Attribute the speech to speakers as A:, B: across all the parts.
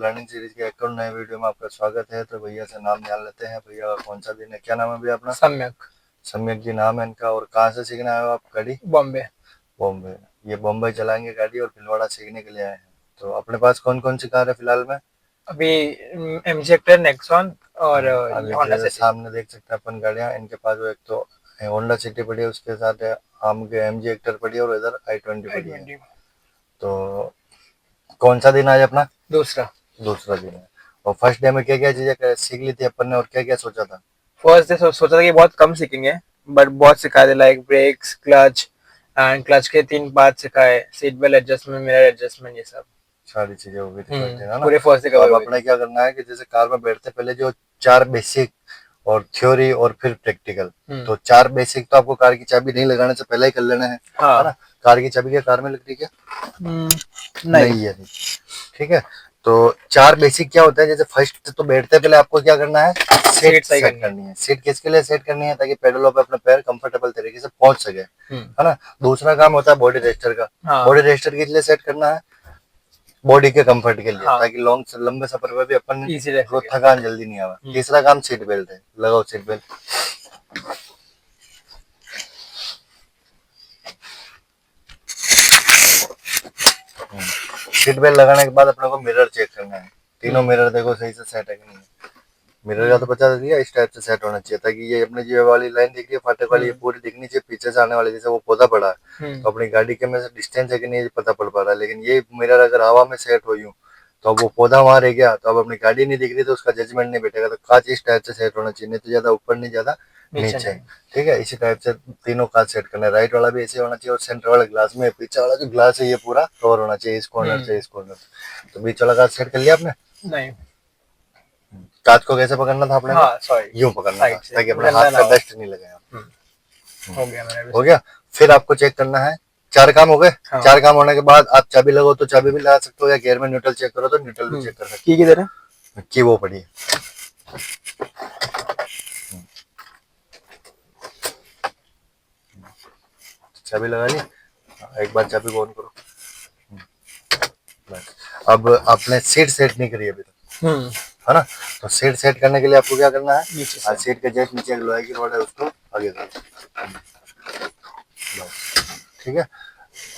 A: Learning series के एक और नए वीडियो में आपका स्वागत है। तो भैया से नाम जान लेते हैं। भैया कौन सा दिन है, क्या नाम है भैया अपना?
B: सम्यक।
A: सम्यक जी नाम है इनका। और कहाँ से सीखने आए हो आप गाड़ी?
B: बॉम्बे।
A: बॉम्बे। ये बॉम्बे चलाएंगे गाड़ी और भीलवाड़ा सीखने के लिए आए हैं। तो अपने पास कौन कौन सी कार है फिलहाल में?
B: अभी एमजी हेक्टर, नेक्सॉन और
A: अभी
B: होंडा
A: जैसे
B: सिटी।
A: सामने देख सकते हैं अपन गाड़ियाँ इनके पास। वो एक तो होंडा सिटी पड़ी है, उसके साथ आम के MG हेक्टर पड़ी है और इधर i20
B: आई
A: पड़ी है।
B: 20।
A: तो कौन सा दिन आज अपना?
B: दूसरा।
A: दूसरा दिन है। और फर्स्ट डे में क्या क्या चीजें सीख ली थी अपन ने और क्या क्या सोचा था?
B: फर्स्ट डे सोचा था कि बहुत कम सीखेंगे, बट बहुत सिखाए थे, like brakes, clutch and clutch के 3 पार्ट सिखाए, seat belt adjustment, mirror adjustment, ये सब।
A: सारी चीजें हो गई थी फर्स्ट डे, है ना?
B: पूरे फर्स्ट डे
A: तो
B: कवर
A: अब
B: हुए थे।
A: अपने क्या करना है कि जैसे कार में बैठते पहले जो 4 बेसिक और थ्योरी और फिर प्रैक्टिकल। तो 4 बेसिक तो आपको कार की चाबी नहीं लगाने से पहले ही कर लेना है ना?
B: हाँ।
A: कार की चाबी क्या कार में लग रही है क्या?
B: नहीं।
A: नहीं है। ठीक है। तो 4 बेसिक क्या होता है, जैसे फर्स्ट तो बैठते पहले आपको क्या करना है, सीट
B: सीट सही
A: सेट
B: करनी है।
A: करनी है। सीट किसके लिए सेट करनी है? ताकि पेडलों पे अपना पैर कंफर्टेबल तरीके से पहुंच सके, है ना? दूसरा काम होता है बॉडी रेस्टर का।
B: हाँ।
A: बॉडी रेस्टर किस लिए सेट करना है? बॉडी के कंफर्ट के लिए,
B: हाँ,
A: ताकि लंबे सफर में भी अपन
B: इजी रह
A: को
B: सके।
A: थकान जल्दी नहीं आवे। तीसरा काम सीट बेल्ट है, लगाओ सीट बेल्ट। सीट बेल्ट लगाने के बाद अपने को मिरर चेक करना है। तीनों मिरर देखो सही से सेट है कि नहीं है। मिरर का तो पता दिया, इस टाइप से सेट होना चाहिए ताकि ये अपने जो वाली लाइन दिख रही है फाटक वाली, ये पूरी दिखनी चाहिए। पीछे से आने वाली जैसे वो पौधा पड़ा है तो अपनी गाड़ी के में से डिस्टेंस है कि नहीं पता पड़ पा रहा है। लेकिन ये मिरर अगर हवा में सेट हो यूं तो अब वो पौधा वहां रह गया, तो अब अपनी गाड़ी नहीं दिख रही तो उसका जजमेंट नहीं बैठेगा। तो कांच इस टाइप से सेट होना चाहिए, नहीं तो ज्यादा ऊपर नहीं ज्यादा नीचे। ठीक है, इसी टाइप से तीनों कांच सेट करना है। राइट वाला भी ऐसे होना चाहिए और सेंटर वाला ग्लास में, पीछे वाला जो ग्लास है ये पूरा कवर होना चाहिए इस कॉर्नर से इस कॉर्नर। तो बीच वाला कांच सेट कर लिया आपने?
B: नहीं।
A: कांच को कैसे पकड़ना था आपने?
B: हाँ, सॉरी,
A: यूं पकड़ना था
B: साइड से
A: ताकि अपने
B: गंदा
A: हाथ
B: ना
A: पे
B: हो।
A: डस्ट नहीं लगे।
B: हो गया मेरा भी
A: हो
B: सेट।
A: गया। फिर आपको चेक करना है। 4 काम हो गए।
B: हाँ।
A: 4 काम होने के बाद आप चाबी लगाओ तो चाबी भी लगा सकते हो, या गियर में न्यूट्रल चेक करो तो न्यूट्रल भी चेक कर सकते
B: की किधर है?
A: हो कि वो पड़ी है। चाबी लगा ली। एक बार चाबी को ऑन करो। बस। अब आपने सीट सेट नहीं करी अभी तक, है ना? तो सीट सेट करने के लिए आपको क्या करना है,
B: नीचे से।
A: सीट के जस्ट नीचे एक लोहे की रॉड है, उसको आगे करो। ठीक है,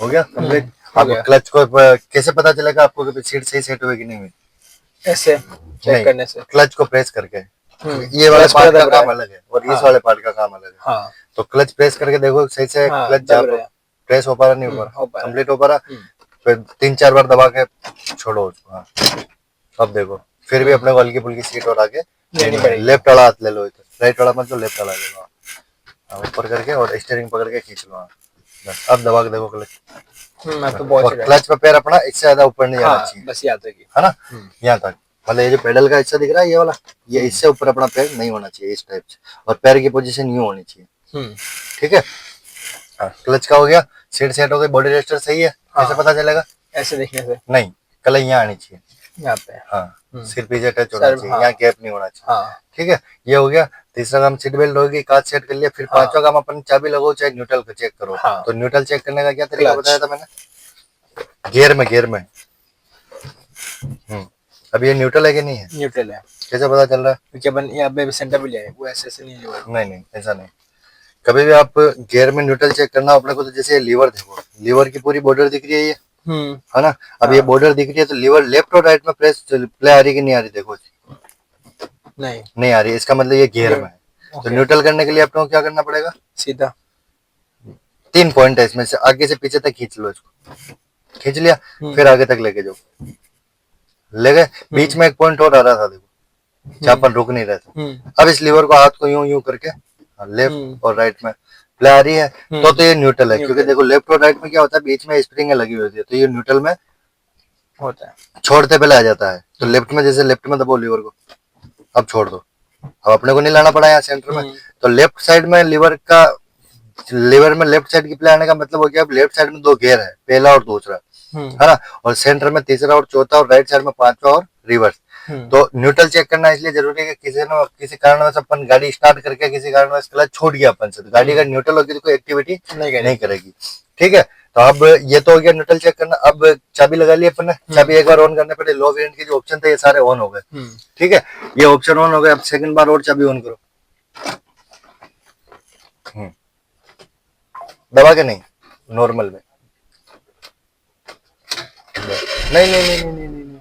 A: हो गया कंप्लीट।
B: हो
A: अब
B: गया।
A: क्लच को कैसे पता चलेगा आपको कि सीट सही सेट हुई कि नहीं हुई?
B: ऐसे चेक
A: नहीं,
B: करने से।
A: क्लच को प्रेस करके। ये वाले
B: क्लच
A: पार्ट
B: पूरा
A: का
B: दब रहा
A: काम
B: है।
A: अलग है और इस
B: हाँ।
A: वाले पार्ट का काम अलग है।
B: हाँ।
A: तो क्लच प्रेस करके देखो सही से
B: हाँ,
A: क्लच जहाँ
B: दब
A: पर
B: रहा है।
A: प्रेस हो पा रहा नहीं हो पा
B: हो
A: रहा,
B: पा रहा है।
A: कंप्लीट हो पा रहा। फिर 3-4 बार दबा के छोड़ो उसको। हाँ, अब देखो फिर भी अपने को हल्की फुल्की सीट और आगे
B: लेनी
A: लेनी है।
B: पड़ेगी।
A: लेफ्ट वाला हाथ ले लो इधर, राइट वाला मत लो, लेफ्ट वाला ले लो। हाँ, ऊपर करके और स्टीयरिंग पकड़ के खींच लो। हाँ, बस अब दबा के देखो क्लच।
B: मैं तो बहुत
A: और क्लच पे पैर अपना इससे ज्यादा ऊपर नहीं जाना
B: हाँ,
A: चाहिए,
B: बस याद रखिए।
A: है ना? यहाँ तक। मतलब ये जो पेडल का हिस्सा दिख रहा है ये वाला, ये इससे ऊपर अपना पैर नहीं होना चाहिए, इस टाइप से। और पैर की पोजीशन यूं होनी चाहिए। ठीक है। हाँ, क्लच का हो गया। सीट सेट हो गई। बॉडी रेस्टर सही है। कैसे पता चलेगा?
B: ऐसे देखने से।
A: नहीं, कल यहाँ आनी चाहिए।
B: यहाँ पे।
A: हाँ, सिर पीछे टच होना चाहिए, यहाँ गैप नहीं होना चाहिए।
B: हाँ।
A: ठीक है, ये हो गया। तीसरा काम सीट बेल्ट होगी, कांच सेट कर लिया। फिर पांचवा काम अपन चाबी लगाओ चाहे न्यूट्रल को चेक करो। तो न्यूट्रल चेक करने का क्या तरीका बताया था मैंने? गियर में। अब ये न्यूट्रल है कि नहीं है?
B: न्यूट्रल है।
A: कैसे पता चल रहा है?
B: क्योंकि अपन यहाँ पे सेंटर पे लिया है, वो ऐसे नहीं लिया है।
A: नहीं, ऐसा नहीं। कभी भी आप गियर में न्यूट्रल चेक करना अपने को, तो जैसे लीवर देखो, लीवर की पूरी बॉर्डर दिख रही है ये, है ना? अब ये बॉर्डर दिख रही है तो लीवर लेफ्ट और राइट में प्ले आ रही है कि नहीं आ रही? देखो नहीं आ रही, इसका मतलब ये गियर में है। तो न्यूट्रल करने के लिए अपने को क्या करना पड़ेगा?
B: सीधा
A: 3 पॉइंट है इसमें से, आगे से पीछे तक खींच लो इसको। खींच लिया, फिर आगे तक लेके जाओ। ले गए। बीच में एक पॉइंट और आ रहा था देखो, जहाँ पर रुक नहीं रहे थे। अब इस लीवर को हाथ को यूं यूं करके लेफ्ट और राइट में प्ले आ रही है तो ये न्यूट्रल है। क्योंकि देखो लेफ्ट और राइट में क्या होता है, बीच में स्प्रिंग लगी हुई होती है, तो ये न्यूट्रल में
B: होता है।
A: छोड़ते पहले आ जाता है। तो लेफ्ट में, जैसे लेफ्ट में दबो लीवर को, अब छोड़ दो। अब अपने को नहीं लाना पड़ा यहाँ सेंटर में। तो लेफ्ट साइड में लीवर में लेफ्ट साइड की प्ले आने का मतलब हो गया, अब लेफ्ट साइड में 2 गियर है, पहला और दूसरा, है ना? और सेंटर में तीसरा और चौथा, और राइट साइड में 5वां और रिवर्स। तो न्यूट्रल चेक करना इसलिए जरूरी है कि किसी कारणवश अपन गाड़ी स्टार्ट करके किसी कारणवश क्लच छोड़ गया अपन से, तो गाड़ी का न्यूट्रल होगी तो कोई एक्टिविटी नहीं करेगी। ठीक है, तो अब ये तो हो गया न्यूट्रल चेक करना। अब चाबी लगा ली अपन ने, चाबी एक बार ऑन करने पड़े, लो वेरिएंट के जो ऑप्शन थे ये सारे ऑन हो गए। ठीक है, ये ऑप्शन ऑन हो गए। अब सेकंड बार और चाबी ऑन करो, दबा के नहीं, नॉर्मल में। नहीं नहीं नहीं नहीं नहीं नहीं,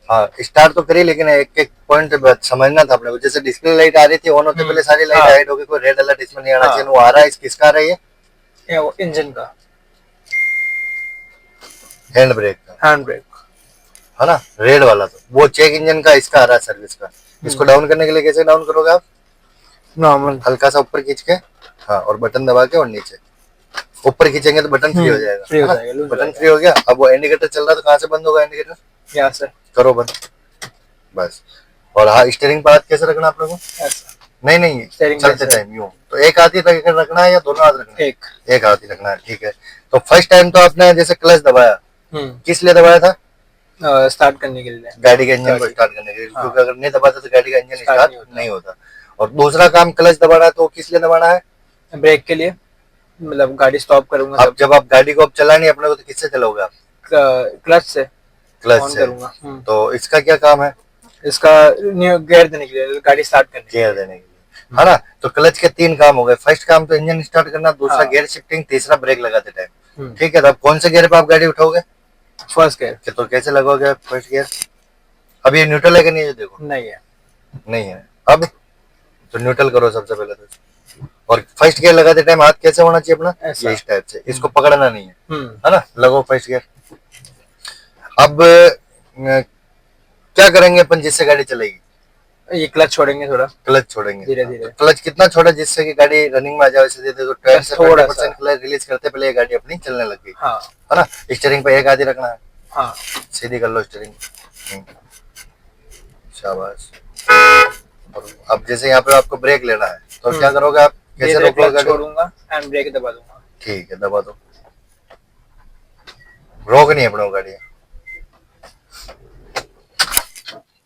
A: हाँ स्टार्ट तो करी, लेकिन एक एक पॉइंट समझना था अपने को। जैसे डिस्प्ले लाइट आ रही थी, ऑन होते पहले सारी लाइट हाइड हो गई, कोई रेड अलर्ट इसमें नहीं आना चाहिए। वो आ रहा है, किसका आ रहा है ये?
B: वो इंजन का,
A: हैंड ब्रेक का,
B: हैंड ब्रेक,
A: है ना, रेड वाला। तो वो चेक इंजन का इसका आ रहा है, सर्विस का। इसको डाउन करने के लिए कैसे डाउन करोगे आप?
B: नॉर्मल,
A: हल्का सा ऊपर खींच के, हाँ, और बटन दबा के, और नीचे ऊपर खींचेंगे तो बटन फ्री हो जाएगा,
B: फ्री हो
A: है ना?
B: जाएगा, लूज
A: बटन
B: जाएगा।
A: फ्री हो गया। अब वो इंडिकेटर चल रहा है तो कहाँ से बंद होगा इंडिकेटर?
B: यहाँ से
A: करो बंद, बस। और हाँ, स्टीयरिंग पर हाथ कैसे रखना आप लोगों को?
B: ऐसा,
A: नहीं नहीं,
B: स्टीयरिंग
A: चलते
B: कैसे?
A: टाइम यूं। तो एक हाथ ही रखना है या दोनों हाथ रखना है?
B: एक
A: हाथ ही रखना है, ठीक है। तो फर्स्ट टाइम तो आपने जैसे क्लच दबाया, किस लिए दबाया था?
B: स्टार्ट करने के लिए,
A: गाड़ी के इंजन को स्टार्ट करने के लिए, क्योंकि अगर नहीं दबाता तो गाड़ी का इंजन स्टार्ट नहीं होता। और दूसरा काम क्लच दबाना है, तो किस लिए दबाना है?
B: ब्रेक के लिए, मतलब गाड़ी स्टॉप करूंगा
A: अब जब आप गाड़ी को अब चलानी है अपने को, तो किससे चलोगे आप?
B: क्लच से
A: क्लच
B: ऑन
A: से।
B: करूंगा।
A: तो इसका क्या काम है?
B: इसका गियर देने के लिए, गाड़ी स्टार्ट करने के
A: गियर देने के लिए, है ना। तो क्लच के 3 काम हो गए। फर्स्ट काम तो इंजन स्टार्ट करना, दूसरा गियर शिफ्टिंग, तीसरा ब्रेक लगाते टाइम। ठीक है, तो अब कौन से गियर पे आप गाड़ी उठाओगे?
B: First gear.
A: तो कैसे लगोगे फर्स्ट गियर? अब ये न्यूट्रल है कि नहीं, ये देखो।
B: नहीं है,
A: नहीं है। अब तो न्यूट्रल करो सबसे पहले तो। और फर्स्ट गियर लगाते टाइम हाथ कैसे होना चाहिए अपना? ये इस टाइप से, इसको पकड़ना नहीं है ना। लगो फर्स्ट गियर। अब क्या करेंगे अपन जिससे गाड़ी चलेगी?
B: ये क्लच छोड़ेंगे, थोड़ा
A: क्लच छोड़ेंगे
B: धीरे धीरे।
A: तो क्लच कितना छोड़ा जिससे कि गाड़ी रनिंग में आ जाए? वैसे तो 10 से 20% क्लच रिलीज करते पहले ये गाड़ी अपनी चलने लग गई, है ना। स्टीयरिंग पे एक हाथ ही रखना है, हाँ, सीधी कर लो स्टीयरिंग, शाबाश। और अब जैसे यहाँ पे आपको ब्रेक लेना है, तो क्या करोगे आप? कैसे रोकोगे गाड़ी?
B: छोड़ूंगा एंड ब्रेक दबा दूंगा।
A: ठीक है, दबा दो। रोक नहीं है अपने को गाड़ी।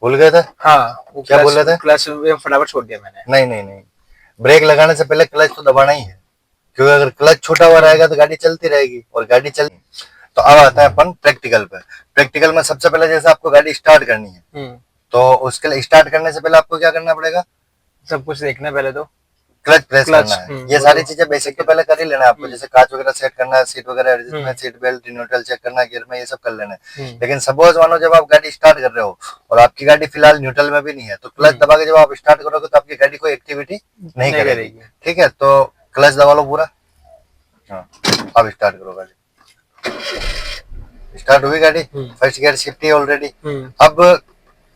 A: भूल गए थे?
B: हाँ,
A: क्या बोल रहे थे?
B: क्लच फटाफट छोड़ दिया मैंने।
A: नहीं नहीं नहीं, ब्रेक लगाने से पहले क्लच तो दबाना ही है, क्योंकि अगर क्लच छोटा हुआ रहेगा तो गाड़ी चलती रहेगी, और गाड़ी चल। तो अब आता है अपन प्रैक्टिकल पे। प्रैक्टिकल में सबसे पहले जैसे आपको गाड़ी स्टार्ट करनी है, तो उसके लिए स्टार्ट करने से पहले आपको क्या करना पड़ेगा?
B: सब कुछ देखना है पहले तो।
A: क्लच प्रेस करना है। ये सारी चीजें बेसिक तो पहले कर ही लेना है आपको, जैसे कांच वगैरह सेट करना है, सीट वगैरह adjustment, seat belt, neutral check करना है, गियर में, ये सब कर लेना है। लेकिन सपोज मानो जब आप गाड़ी स्टार्ट कर रहे हो और आपकी गाड़ी फिलहाल न्यूट्रल में भी नहीं है, तो क्लच दबा के जब आप स्टार्ट करोगे तो आपकी गाड़ी कोई एक्टिविटी नहीं करेगी। ठीक है, तो क्लच दबा लो पूरा। हाँ, अब स्टार्ट करो गाड़ी। स्टार्ट हुई गाड़ी, फर्स्ट गियर शिफ्ट है ऑलरेडी। अब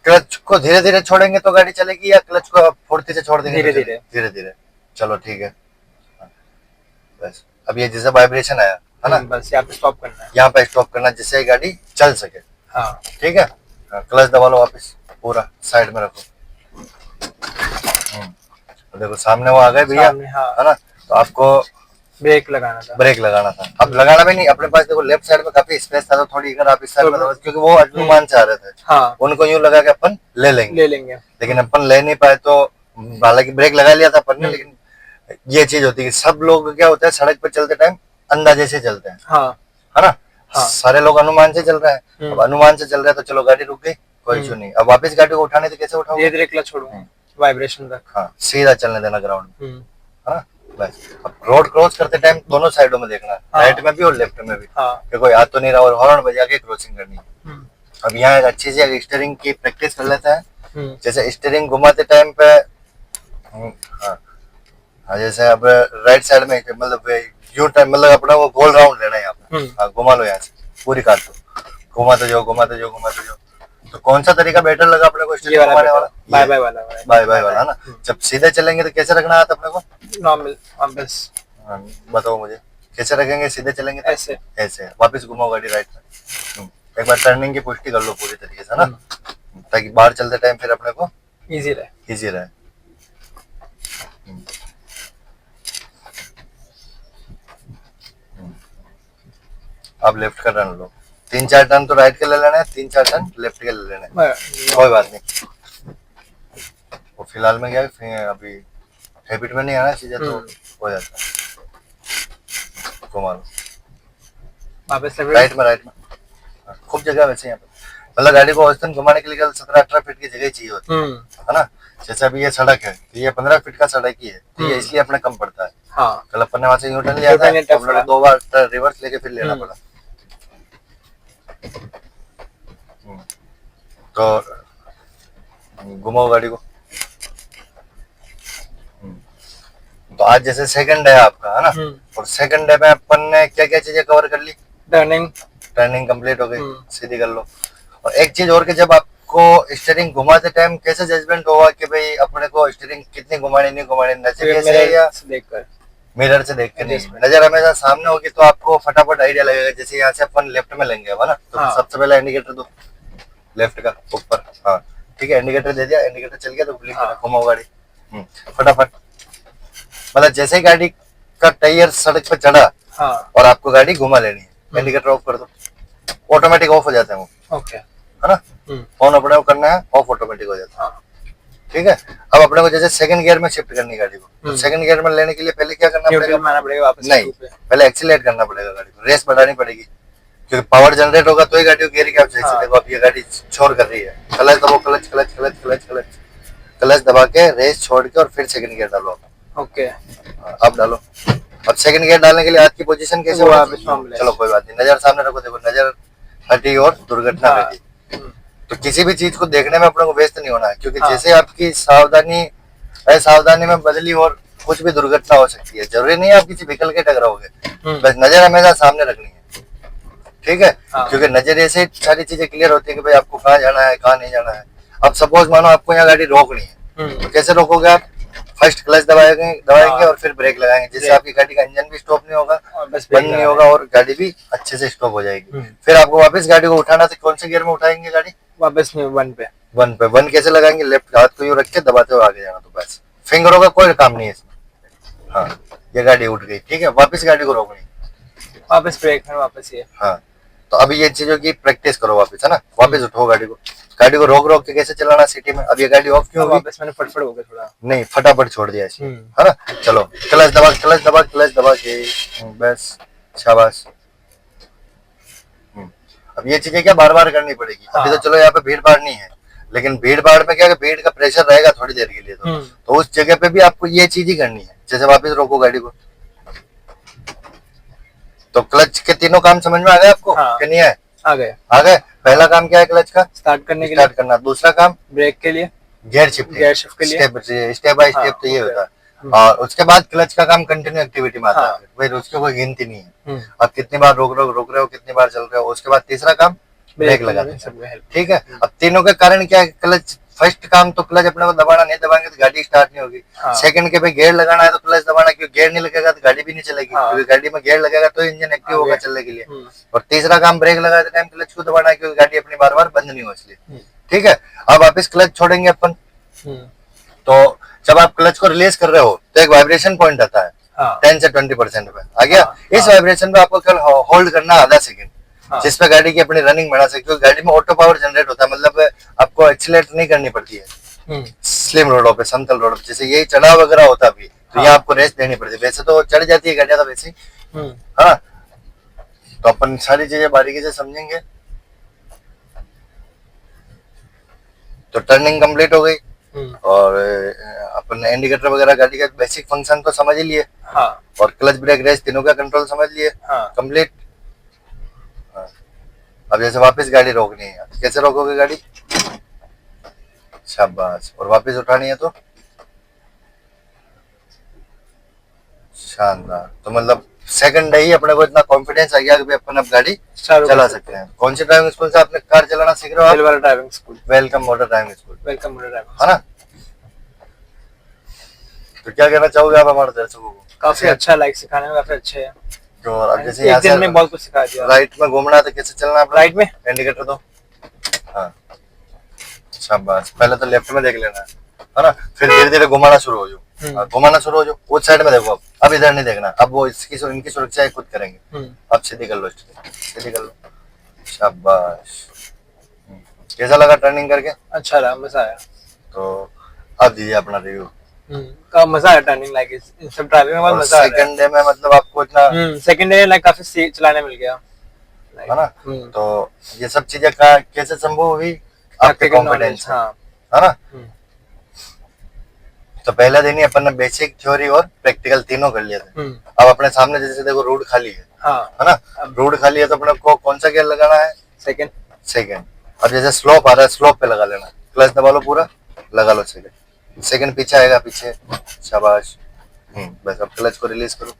A: क्लच को धीरे धीरे छोड़ेंगे तो गाड़ी चलेगी, या क्लच को फुर्ती से छोड़ देंगे?
B: धीरे धीरे,
A: धीरे धीरे। चलो ठीक है, बस। अब ये जैसे वाइब्रेशन आया, है ना,
B: बस यहाँ पे स्टॉप करना है,
A: यहाँ पे स्टॉप करना, जिससे गाड़ी चल सके। हाँ, ठीक है। क्लच दबा लो वापस, पूरा साइड में रखो। देखो सामने वो आ गए भैया, है ना। तो आपको ब्रेक लगाना था। अब लगाना भी नहीं, अपने पास देखो लेफ्ट साइड में काफी स्पेस था, तो थोड़ी अगर आप इस साइड में, क्योंकि वो अनुमान से आ रहे थे, हाँ, उनको यूं लगा के अपन ले लेंगे, लेकिन अपन ले नहीं पाए। तो हालांकि ब्रेक लगा लिया था अपन ने, लेकिन ये चीज होती है कि सब लोग क्या होता है, सड़क पर चलते टाइम अंदाजे से चलते हैं, हाँ, है ना। हाँ, सारे लोग अनुमान से चल रहे हैं। अब अनुमान से चल रहे हैं तो चलो गाड़ी रुक गई, कोई इशू नहीं। अब वापस गाड़ी को उठाने तो कैसे उठाओगे? धीरे धीरे क्लच छोड़ूंगा, वाइब्रेशन तक, हाँ, सीधा चलने देना ग्राउंड में, है ना, बस। अब रोड क्रॉस करते टाइम दोनों साइडों में देखना, राइट में भी और लेफ्ट में भी, कि कोई आ तो नहीं रहा, और हॉर्न बजा के क्रॉसिंग करनी है। अब यहाँ एक अच्छी सी स्टीयरिंग की प्रैक्टिस कर लेते हैं। जैसे स्टीयरिंग घुमाते टाइम पे, हाँ, जैसे अब राइट साइड में मतलब यू टाइम, मतलब अपना वो गोल राउंड लेना है यहाँ पे। हाँ, घुमा लो यहाँ से पूरी कार को, घुमाते जाओ घुमाते जाओ घुमाते जाओ। तो कौन सा तरीका बेटर लगा अपने को? स्टीयरिंग घुमाने वाला, बाय बाय वाला, ना। जब सीधे चलेंगे तो कैसे रखना आता अपने को? नॉर्मल, बस। बताओ मुझे, कैसे रखेंगे सीधे चलेंगे? ऐसे, ऐसे। वापस घुमाओ गाड़ी राइट में, एक बार टर्निंग की पुष्टि कर लो पूरी तरीके से, ना, ताकि बाहर चलते टाइम फिर अपने को इजी रहे। अब लेफ्ट का टर्न लो, 3-4 टर्न तो राइट के ले लेना है, 3-4 टर्न लेफ्ट के ले लेने हैं, कोई बात नहीं। वो फिलहाल में क्या है, अभी हैबिट में नहीं आना चीजें, तो हो जाता है। घुमा लो,
B: वापस से
A: राइट में हाँ, खूब जगह वैसे यहाँ पे, मतलब गाड़ी को औसतन घुमाने के लिए 17-18 फीट की जगह चाहिए होती है ना। जैसे अभी ये सड़क है तो ये 15 फीट का सड़क ही है, तो ये इसलिए अपने कम पड़ता है।
B: हाँ
A: कल अपन ने वहां से यूटर्न लिया था,
B: U-turn
A: तो हम लोग को 2 बार रिवर्स लेके फिर लेना पड़ा। तो घुमाओ गाड़ी को। तो आज जैसे सेकंड डे आपका है ना, और सेकंड डे में अपन ने क्या क्या चीजें कवर कर ली। टर्निंग कंप्लीट हो गई, सीधी कर लो। और एक चीज और कि जब आपको स्टीयरिंग घुमाते टाइम कैसे जजमेंट होगा कि भाई अपने को स्टीयरिंग कितनी घुमानी नहीं घुमानी, नजरिए से या
B: देखकर,
A: मिरर से देख के नहीं। नजर हमेशा सामने होगी तो आपको फटाफट आइडिया लगेगा। जैसे यहाँ से अपन लेफ्ट में लेंगे है ना, तो सबसे पहले इंडिकेटर दो लेफ्ट का ऊपर, हाँ ठीक है, इंडिकेटर दे दिया, इंडिकेटर चल गया तो ब्लिंक घुमाओ गाड़ी फटाफट। मतलब जैसे ही गाड़ी का टायर सड़क पे चढ़ा और आपको गाड़ी घुमा लेनी है, इंडिकेटर ऑफ कर दो, ऑटोमेटिक ऑफ हो जाता है वो।
B: ओके,
A: है ना, ऑन अपने को करना है, ऑफ ऑटोमेटिक हो जाता है। ठीक है, अब अपने को जैसे सेकंड गियर में शिफ्ट करनी गाड़ी को, तो सेकंड गियर में लेने के लिए पहले क्या करना पड़ेगा?
B: वापस
A: नहीं, पहले एक्सीलरेट करना पड़ेगा, गाड़ी को रेस बढ़ानी पड़ेगी, क्योंकि पावर जनरेट होगा तो ही गाड़ी को गियर की आप सही से देखो। अब ये गाड़ी छोड़ कर रही है, क्लच दबाओ, clutch clutch clutch clutch clutch, clutch दबा के रेस छोड़ के और फिर सेकंड गियर डालो।
B: ओके,
A: अब डालो। अब सेकंड गियर डालने के लिए हाथ की पोजीशन कैसे होगा? चलो कोई बात नहीं, नजर सामने रखो, देखो नजर हटी और दुर्घटना घटी। तो किसी भी चीज को देखने में अपने को व्यस्त नहीं होना है, क्योंकि जैसे आपकी सावधानी असावधानी में बदली और कुछ भी दुर्घटना हो सकती है। जरूरी नहीं है आप किसी व्हीकल के टकराओगे, बस नजर हमेशा सामने रखनी है। ठीक है, क्योंकि नजरिए से सारी चीजें क्लियर होती है कि भाई आपको कहाँ जाना है, कहाँ नहीं जाना है। अब सपोज मानो आपको यहाँ गाड़ी रोकनी है, तो कैसे रोकोगे आप? फर्स्ट क्लच दबाएंगे और फिर ब्रेक लगाएंगे, जिससे आपकी गाड़ी का इंजन भी स्टॉप नहीं होगा, बंद नहीं होगा, और गाड़ी भी अच्छे से स्टॉप हो जाएगी। फिर आपको वापस गाड़ी को उठाना, तो कौन से गियर में उठाएंगे गाड़ी?
B: वापस वन पे।
A: वन कैसे लगाएंगे? लेफ्ट हाथ को यूं रख के दबाते हुए आगे जाना, तो बस फिंगरों का कोई काम नहीं है इसमें। हाँ, ये गाड़ी उठ गई, ठीक है, वापस गाड़ी को रोकनी,
B: वापस ब्रेक है, वापस ये।
A: हाँ, तो अभी ये चीजों की प्रैक्टिस करो वापस, है ना। वापस उठो गाड़ी को रोक रोक के कैसे चलाना सिटी में। अब ये गाड़ी ऑफ क्यों?
B: वापस मैंने फटफट हो गया थोड़ा, नहीं
A: फटाफट छोड़ दिया इसने, है ना। चलो क्लच दबा क्लच दबा क्लच दबा के, बस शाबाश। अब ये चीजें क्या बार बार करनी पड़ेगी। अभी तो चलो यहाँ पे भीड़ भाड़ नहीं है, लेकिन भीड़ भाड़ में क्या है, भीड़ का प्रेशर रहेगा थोड़ी देर के लिए, तो उस जगह पे भी आपको ये चीज ही करनी है। जैसे वापस रोको गाड़ी को, तो क्लच के तीनों काम समझ में आ गए आपको? कि नहीं है?
B: आ गए।
A: पहला काम क्या है क्लच का?
B: स्टार्ट करने के लिए,
A: स्टार्ट करना। दूसरा काम
B: ब्रेक के लिए,
A: गियर शिफ्ट के लिए, स्टेप बाय स्टेप, तो ये होता है। और उसके बाद क्लच का काम कंटिन्यू एक्टिविटी में आता है, फिर उसकी कोई गिनती नहीं है। अब कितनी बार रोक रहे हो, कितनी बार चल रहे हो। उसके बाद तीसरा काम ब्रेक लगाना, ठीक है। अब तीनों के कारण क्या है? क्लच फर्स्ट काम तो क्लच अपने को दबाना, नहीं दबाएंगे तो गाड़ी स्टार्ट नहीं होगी। सेकंड के पे गियर लगाना है तो क्लच दबाना, क्योंकि गियर नहीं लगेगा तो गाड़ी भी नहीं चलेगी, क्योंकि गाड़ी में गियर लगेगा तो इंजन एक्टिव होगा चलने के लिए। और तीसरा काम ब्रेक लगाते टाइम क्लच को दबाना है, क्योंकि गाड़ी अपनी बार बार बंद नहीं हो इसलिए, ठीक है। अब वापिस क्लच छोड़ेंगे अपन, तो जब आप क्लच को रिलीज कर रहे हो तो एक वाइब्रेशन पॉइंट आता है 10 से 20% पे आ गया। इस वाइब्रेशन पे आपको केवल होल्ड करना आधा सेकंड, जिसपे गाड़ी की अपनी रनिंग बढ़ा सकते हो। गाड़ी में ऑटो पावर जनरेट होता है, मतलब आपको एक्सीलरेट नहीं करनी पड़ती है। स्लिम रोडों पे, समतल रोड पे, जैसे यही चढ़ाव वगैरह होता भी, तो यहाँ आपको रेस्ट देनी पड़ती है। वैसे तो चढ़ जाती है गाड़ियां तो वैसे ही, हाँ। तो अपन सारी चीजें बारीकी से समझेंगे। तो टर्निंग कंप्लीट हो गई, और अपन इंडिकेटर वगैरह गाड़ी का बेसिक फंक्शन तो समझ ही लिए, और क्लच ब्रेक रेस तीनों का कंट्रोल समझ लिए, कंप्लीट। अब जैसे वापस गाड़ी रोकनी है, कैसे रोकोगे गाड़ी? शाबाश। और वापस उठानी है तो शानदार। तो मतलब सेकंड ही अपने को इतना कॉन्फिडेंस आ गया कि अपन अब गाड़ी चला सकते हैं। कौन सी ड्राइविंग स्कूल से आपने कार चलाना सीख रहे हो?
B: Driving school,
A: welcome motor driving school,
B: welcome motor driving,
A: है ना। तो क्या कहना चाहोगे आप हमारे दर्शकों को?
B: काफी अच्छा, लाइक सिखाने में काफी अच्छे है।
A: तो अब जैसे यहाँ से
B: में बहुत कुछ सिखा दिया।
A: राइट में घूमना है तो कैसे चलना है?
B: राइट में
A: इंडिकेटर दो, हाँ शाबाश। पहले तो लेफ्ट में देख लेना है ना, फिर धीरे धीरे घुमाना शुरू हो जाओ, घुमाना शुरू हो जाओ। उस साइड में देखो, अब इधर नहीं देखना, अब वो इनकी सुरक्षा खुद करेंगे। अब सीधी कर लो, सीधी कर लो, शाबाश। कैसा लगा टर्निंग करके?
B: अच्छा रहा, मजा आया।
A: तो अब दीजिए अपना रिव्यू।
B: का मजा आया टर्निंग, लाइक इस सब ड्राइविंग में बहुत मजा आया।
A: सेकंड डे में मतलब आपको इतना
B: सेकंड डे लाइक काफी चलाने मिल गया।
A: है ना।
B: हम्म।
A: तो ये सब चीजें कैसे संभव हुई, आपके
B: Practical
A: कॉन्फिडेंस
B: knowledge,
A: है
B: हाँ।
A: है ना।
B: हम्म।
A: तो पहला दिन ही अपन ने बेसिक, थ्योरी और प्रैक्टिकल तीनों कर लिए थे।
B: हम्म।
A: अब अपने सामने जैसे देखो रोड खाली
B: हाँ।
A: है ना। रोड खाली है तो अपने को कौन सा गियर लगाना है,
B: सेकंड।
A: सेकंड। अब जैसे स्लोप आ रहा है, स्लोप पे लगा लेना, क्लच दबा लो पूरा, लगा लो सेकंड। सेकंड पीछे आएगा, पीछे, शाबाश। बस अब क्लच को रिलीज करो।